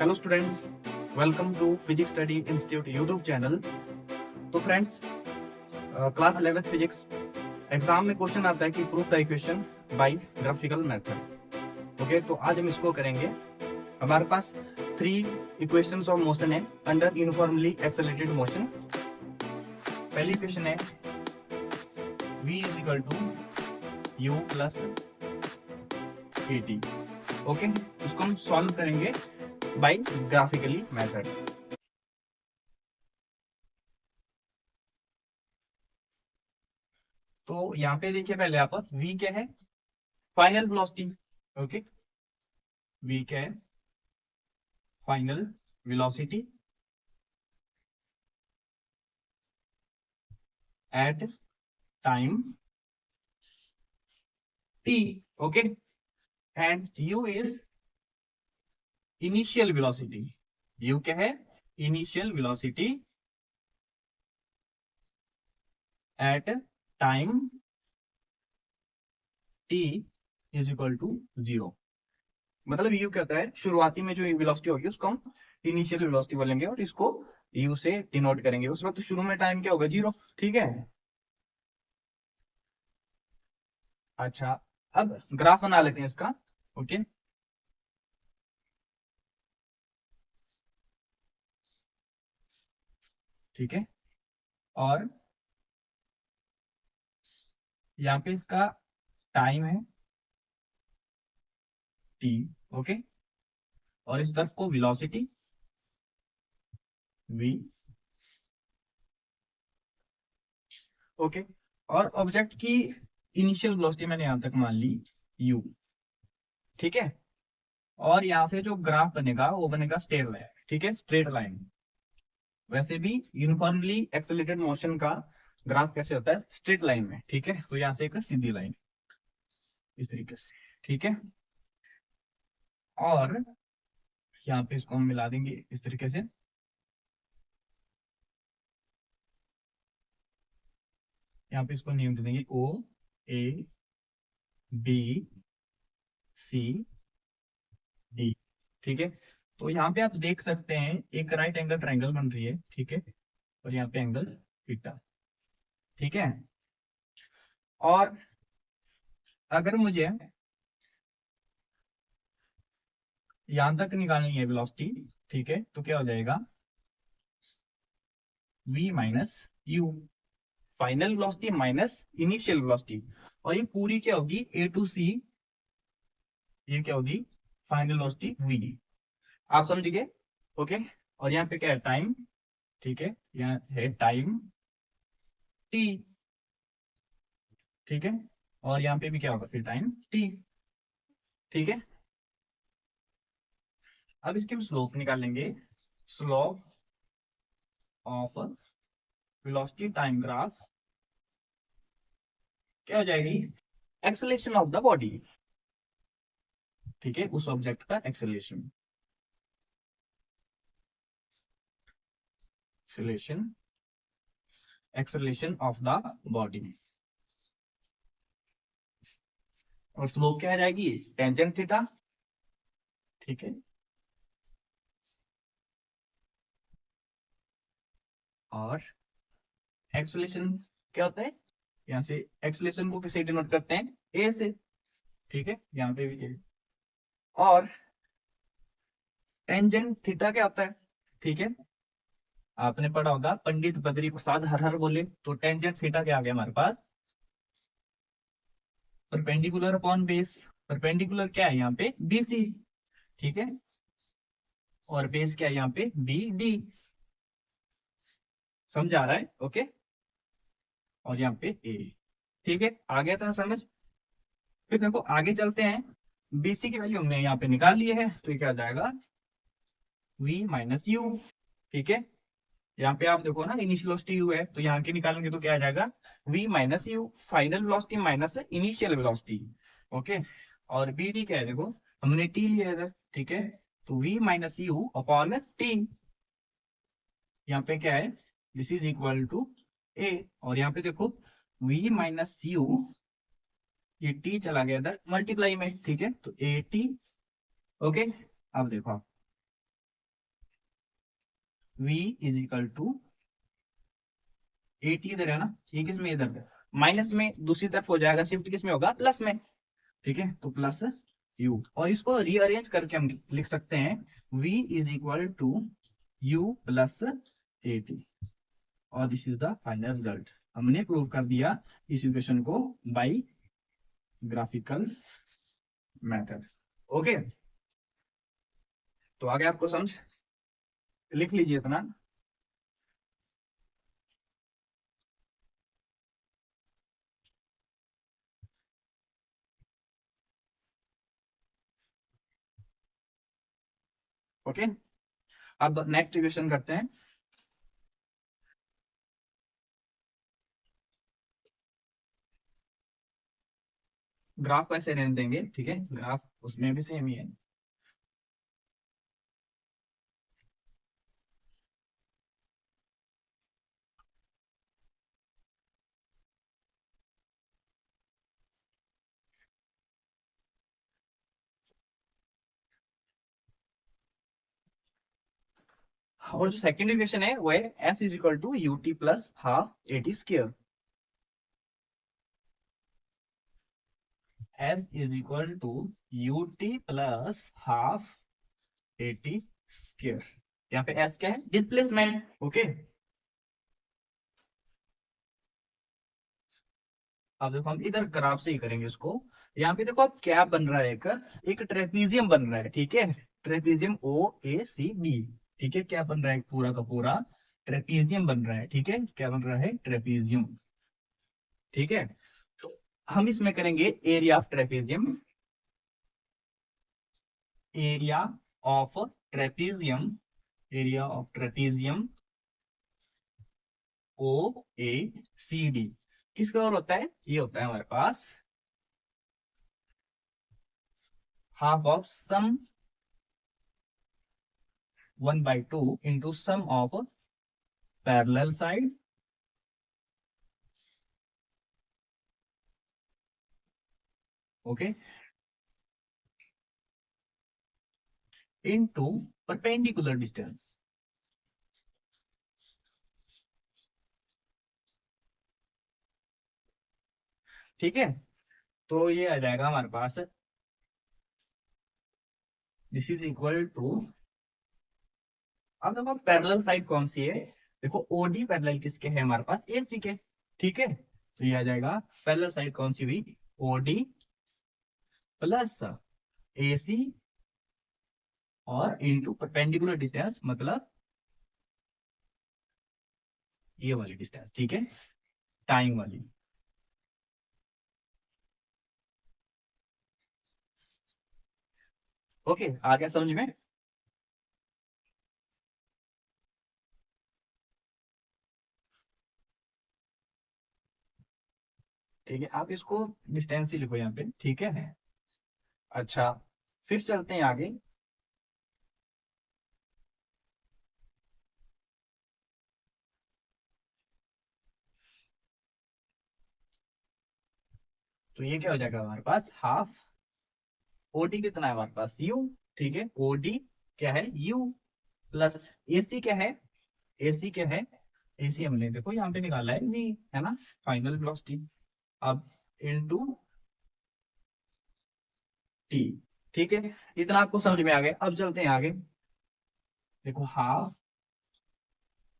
Hello students, welcome to physics study institute YouTube channel. तो friends, class 11th physics exam में question आता है कि prove the equation by graphical method. Okay, तो आज हम इसको करेंगे। हमारे पास 3 इक्वेशंस ऑफ मोशन है अंडर यूनिफॉर्मली एक्सेलरेटेड मोशन। पहली इक्वेशन है v is equal to u plus at। Okay, इसको हम सॉल्व करेंगे बाय ग्राफिकली मेथड। तो यहाँ पे देखिए, पहले आप v क्या है, फाइनल वेलोसिटी। ओके, v क्या है, final velocity at time t। Okay, and u is initial velocity. u क्या है, initial velocity at time t is equal to 0। मतलब u क्या होता है, शुरुआती में जो वेलोसिटी होगी उसको हम इनिशियल वेलोसिटी बोलेंगे और इसको u से डिनोट करेंगे। उस वक्त शुरू में टाइम क्या होगा, 0। ठीक है। अच्छा, अब ग्राफ बना लेते हैं इसका। ओके, ठीक है। और यहाँ पे इसका टाइम है t। ओके, और इस तरफ को वेलोसिटी v। ओके, और ऑब्जेक्ट की इनिशियल वेलोसिटी मैंने यहां तक मान ली u। ठीक है, और यहां से जो ग्राफ बनेगा वो बनेगा स्ट्रेट लाइन। ठीक है, स्ट्रेट लाइन। वैसे भी यूनिफॉर्मली एक्सेलरेटेड मोशन का ग्राफ कैसे होता है, स्ट्रेट लाइन में। ठीक है, तो यहां से एक सीधी लाइन इस तरीके से। ठीक है, और यहाँ पे इसको हम मिला देंगे इस तरीके से। यहाँ पे इसको नेम दे देंगे ओ ए बी सी डी। ठीक है, तो यहाँ पे आप देख सकते हैं एक राइट एंगल ट्रायंगल बन रही है। ठीक है, और यहाँ पे एंगल थीटा। ठीक है, और अगर मुझे यहां तक निकालनी है वेलोसिटी, ठीक है, तो क्या हो जाएगा, v minus you, final velocity minus initial velocity. और ये पूरी क्या होगी, ए टू सी, ये क्या होगी, फाइनल वेलोसिटी v। आप समझ गए। ओके, और यहाँ पे क्या है, टाइम। ठीक है, यहाँ है टाइम t। ठीक है, और यहाँ पे भी क्या होगा फिर, टाइम t। ठीक है, अब इसके हम स्लोप निकालेंगे। Slope of velocity time graph क्या हो जाएगी, एक्सेलरेशन ऑफ द बॉडी। ठीक है, उस ऑब्जेक्ट का acceleration, acceleration, acceleration of the body. और स्लोप क्या आ जाएगी, टेंजेंट थीटा। ठीक है, और एक्सेलरेशन क्या होता है, यहाँ से एक्सेलरेशन को किसे डिनोट करते हैं, ए से। ठीक है, यहाँ पे भी ए। और टेंजेंट थीटा क्या होता है, ठीक है, आपने पढ़ा होगा, पंडित बद्री प्रसाद हर हर बोले। तो टेंजेंट थीटा क्या आ गया हमारे पास, परपेंडिकुलर अपॉन बेस। परपेंडिकुलर क्या है यहाँ पे, बीसी। ठीक है, और बेस क्या है यहाँ पे, बी डी। समझ आ रहा है। ओके, और यहाँ पे ए। ठीक है, आ गया था समझ। फिर देखो आगे चलते हैं, बीसी की वैल्यू हमने यहाँ पे निकाल ली है, तो ये क्या आ जाएगा, v माइनस यू। ठीक है, यहाँ पे आप देखो ना, इनिशियल वेलोसिटी u है, तो यहाँ के निकालेंगे तो क्या आ जाएगा, v minus you, final velocity minus initial velocity. Okay, और बी डी क्या है, देखो हमने t लिया है इधर। ठीक है, तो v minus U upon t। यहाँ पे क्या है, this is equal to a। और यहाँ पे देखो v माइनस यू, ये t चला गया इधर मल्टीप्लाई में। ठीक है, तो ए टी। ओके, अब देखो आप, v इज इक्वल टू 80 इधर है ना, ये किस में इधर माइनस में, दूसरी तरफ हो जाएगा शिफ्ट, किस में होगा प्लस में, ठीक है, तो प्लस u, और इसको रीअरेंज करके हम लिख सकते हैं v is equal to u plus 80, और this is the final result. हमने प्रूव कर दिया इस इक्वेशन को बाय ग्राफिकल मेथड। ओके, तो आगे आपको समझ, लिख लीजिए इतना। ओके, अब नेक्स्ट इक्वेशन करते हैं। ग्राफ कैसे रहने देंगे, ठीक है, ग्राफ उसमें भी सेम ही है। और जो सेकंड इक्वेशन है वो है s is equal to U T plus half A T square. s is equal to U T plus half A T square. यहाँ पे s क्या है, डिस्प्लेसमेंट। ओके, अब देखो हम इधर ग्राफ से ही करेंगे इसको। यहाँ पे देखो अब क्या बन रहा है, एक ट्रेपीजियम बन रहा है, ठीक है, trapezium O A C D, ठीक है, क्या बन रहा है, पूरा का पूरा ट्रेपीजियम बन रहा है, ठीक है, क्या बन रहा है, ट्रेपीजियम, ठीक है। तो हम इसमें करेंगे area of trapezium, area of trapezium, area of trapezium O A C D किसका और होता है, ये होता है हमारे पास half of sum 1/2 into sum of parallel side okay into perpendicular distance, ठीक है। तो ये आ जाएगा हमारे पास, दिस इज इक्वल टू, अब देखो पैरेलल साइड कौन सी है, देखो ओडी पैरेलल किसके है हमारे पास, एसी के, ठीक है, तो ये आ जाएगा पैरेलल साइड कौन सी हुई, ओडी प्लस एसी और इनटू परपेंडिकुलर डिस्टेंस, मतलब ये वाली डिस्टेंस, ठीक है, टाइम वाली। ओके, आ गया समझ में। ठीक है, आप इसको डिस्टेंस ही लिखो यहाँ पे, ठीक है। अच्छा, फिर चलते हैं आगे। तो ये क्या हो जाएगा हमारे पास, हाफ ओडी कितना है हमारे पास, यू, ठीक है, ओडी क्या है, यू प्लस एसी क्या है, एसी क्या है, एसी हमने देखो यहाँ पे निकाला है वी, है ना, फाइनल वेलोसिटी, अब इनटू टी, ठीक है, इतना आपको समझ में आ गया। अब चलते हैं आगे, देखो हाफ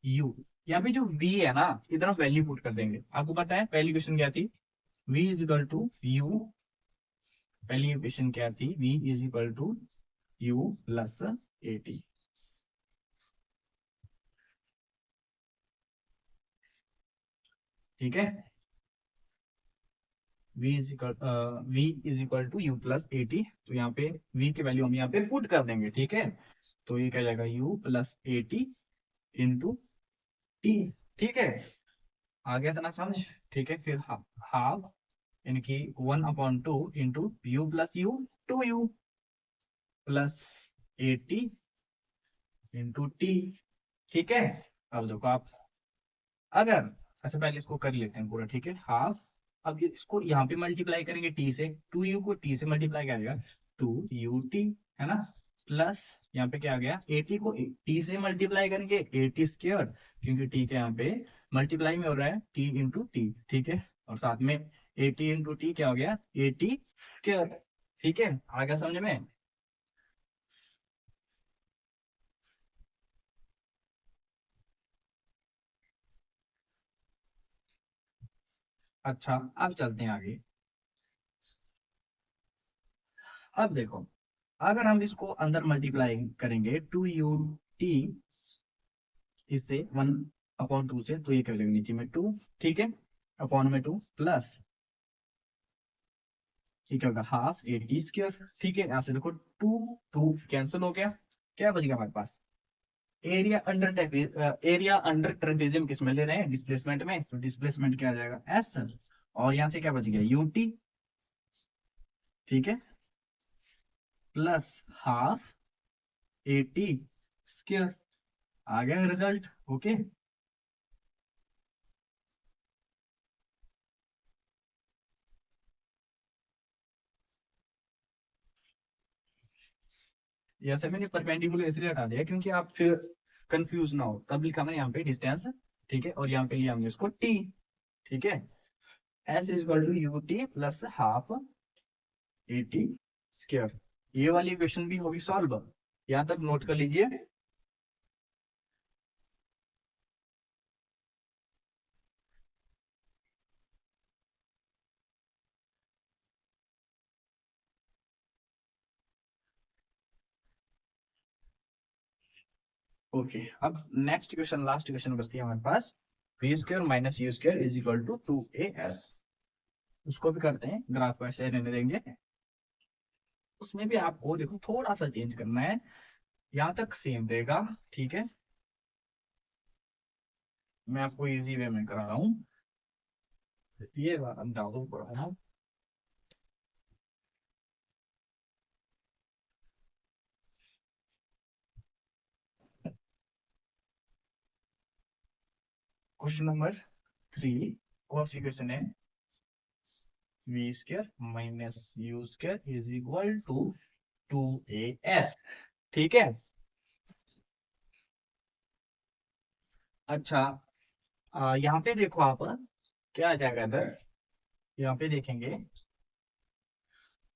यू, यहाँ पे जो v है ना, इधर वैल्यू पुट कर देंगे। आपको पता है पहली क्वेश्चन क्या थी, v is equal to U, पहली इक्वेशन क्या थी, v is equal to U plus A T, ठीक है, v is equal to U plus A T, तो यहाँ पे v की वैल्यू हम यहाँ पे पुट कर देंगे, ठीक है, तो ये क्या जाएगा, u plus A T into T, ठीक है, आ गया था ना समझ, ठीक है। फिर हाफ यानी कि 1/2 into you plus you, 2u plus 80 into T, ठीक है। अब देखो आप, अगर, अच्छा पहले इसको कर लेते हैं पूरा, ठीक है, हाफ, अब इसको यहाँ पे मल्टीप्लाई करेंगे टी से, 2u को टी से मल्टीप्लाई करेगा, 2ut, है ना, प्लस यहाँ पे क्या आ गया, 80 को टी से मल्टीप्लाई करेंगे, 80 स्क्वायर, क्योंकि टी के यहाँ पे मल्टीप्लाई में हो रहा है टी इंटू टी, ठीक है, और साथ में 80 इंटू टी क्या हो गया, 80 स्क्वायर, ठीक है, आ गया समझ में। अच्छा, अब चलते हैं आगे। अब देखो, अगर हम इसको अंदर मल्टीप्लाई करेंगे 2 u t, इससे 1/2 से, तो ये क्या हो जाएगा नीचे में 2, ठीक है, अपॉन में 2 प्लस ये क्या होगा हाफ 80 स्क्वायर, ठीक है, यहाँ से देखो 2 2 कैंसिल हो गया, क्या बच गया हमारे पास, एरिया अंडर ट्रेपेजियम किस में ले रहे हैं, डिस्प्लेसमेंट में, तो डिस्प्लेसमेंट क्या आ जाएगा एस, और यहाँ से क्या बच गया यूटी, ठीक है, प्लस हाफ 80 स्क्वायर, आ गया रिजल्ट, ओके। ये ऐसे मैंने परपेंडिकुलर इसलिए हटा दिया क्योंकि आप फिर कंफ्यूज ना हो, तब लिखा मैंने यहाँ पे डिस्टेंस, ठीक है, और यहाँ पे लिया हमने इसको टी, ठीक है, S is equal to U T plus half 80 square, ये वाली इक्वेशन भी होगी सॉल्व, यहाँ तक नोट कर लीजिए। ओके, अब नेक्स्ट क्वेश्चन, लास्ट क्वेश्चन बचती है हमारे पास, v square minus you square is equal to 2as, उसको भी करते हैं, ग्राफ को ऐसे रहने देंगे, उसमें भी आपको देखो थोड़ा सा चेंज करना है, यहाँ तक सेम रहेगा, ठीक है, मैं आपको इजी वे में करा रहा हूँ, ये बात हम डाउन कर रहा हूँ। क्वेश्चन नंबर 3, कौन सी क्वेश्चन है, V square minus you square is equal to 2as, ठीक है। अच्छा, यहाँ पे देखो आप, क्या आ जाएगा इधर, यहाँ पे देखेंगे,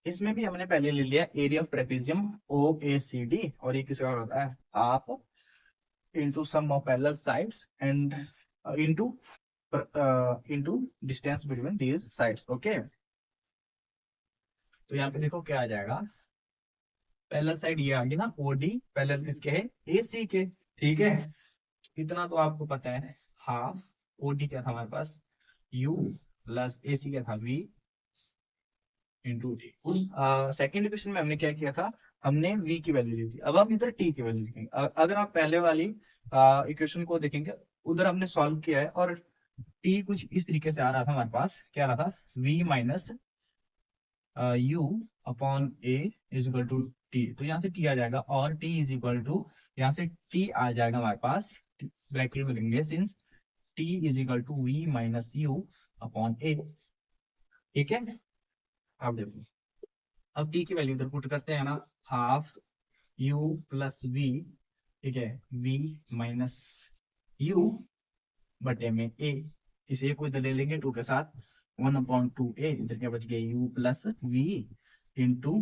इसमें भी हमने पहले ले लिया area of trapezium O A C D, और ये किसका होता है half into sum of parallel sides and into into distance between these sides, okay. तो यहाँ पे देखो क्या आ जाएगा, पैरेलल साइड ये आ गई ना ओडी, पैरेलल किसके है ए सी के, ठीक है, इतना तो आपको पता है, हाफ ओडी क्या था हमारे पास यू, प्लस ए सी क्या था वी इंटू टी। उस सेकेंड इक्वेशन में हमने क्या किया था, हमने v की वैल्यू ली थी, अब हम इधर t की वैल्यू लिखेंगे, अगर आप पहले वाली इक्वेशन को देखेंगे, उधर हमने सॉल्व किया है, और t कुछ इस तरीके से आ रहा था हमारे पास, क्या आ रहा था v minus u upon a is equal to T, तो यहाँ से t आ जाएगा, और t इज इक्वल टू, यहाँ से t आ जाएगा हमारे पास, ब्रैकेट में लिखेंगे since t is equal to v minus u upon a, ठीक है। अब देखो, अब टी की वैल्यू इधर पुट करते हैं ना, हाफ u प्लस वी, ठीक है, v माइनस u बटे में a, इस a को इधर ले लेंगे 2 के साथ, 1/2a, इधर क्या बच गया u plus v into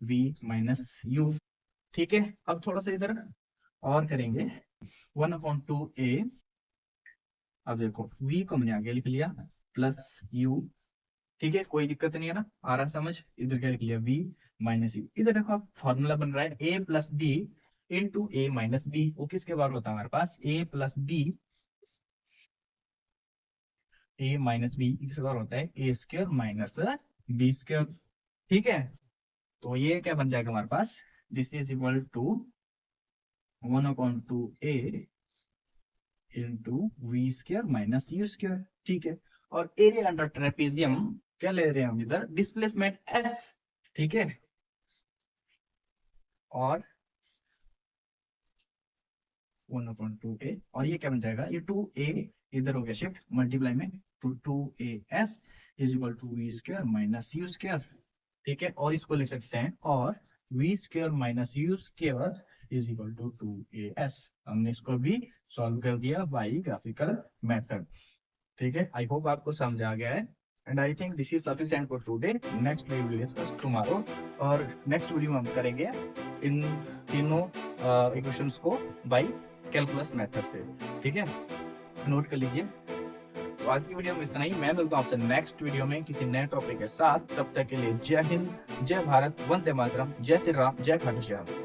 v minus u, ठीक है। अब थोड़ा सा इधर और करेंगे, 1/2a, अब देखो v को हमने आगे लिख लिया प्लस u, ठीक है, कोई दिक्कत नहीं है ना, आ रहा समझ, इधर क्या लिख लिया v माइनस यू, इधर देखो आप फॉर्मूला बन रहा है a plus b into a minus b, वो किसके बारे में होता है हमारे पास, a plus b, a minus b किसके बारे में होता है a square minus b square, ठीक है, तो ये क्या बन जाएगा हमारे पास, this is equal to 1/2a into v square minus you square, ठीक है, और एरिया अंडर ट्रेपेजियम क्या ले रहे हैं हम इधर, डिस्प्लेसमेंट s, ठीक है, और 1/2a, और ये क्या बन जाएगा, ये 2a इधर हो गया शिफ्ट मल्टीप्लाई में, तो 2as is equal to V square minus you square, ठीक है, और इसको लिख सकते हैं, और V square minus you square is equal to 2as। हमने इसको भी सॉल्व कर दिया बाई ग्राफिकल मेथड। ठीक है, आई होप आपको समझ आ गया है। And I think this is sufficient for today. Next we will discuss tomorrow, और नेक्स्ट वीडियो में हम करेंगे इन तीनों इक्वेशंस को बाई कैलकुलस मेथड से। ठीक है, नोट कर लीजिए। तो आज की वीडियो में इतना ही। मैं मिलता हूँ आपसे नेक्स्ट वीडियो में किसी नए टॉपिक के साथ। तब तक के लिए जय हिंद, जय भारत, वंदे मातरम, जय श्री राम, जय खाटू श्याम।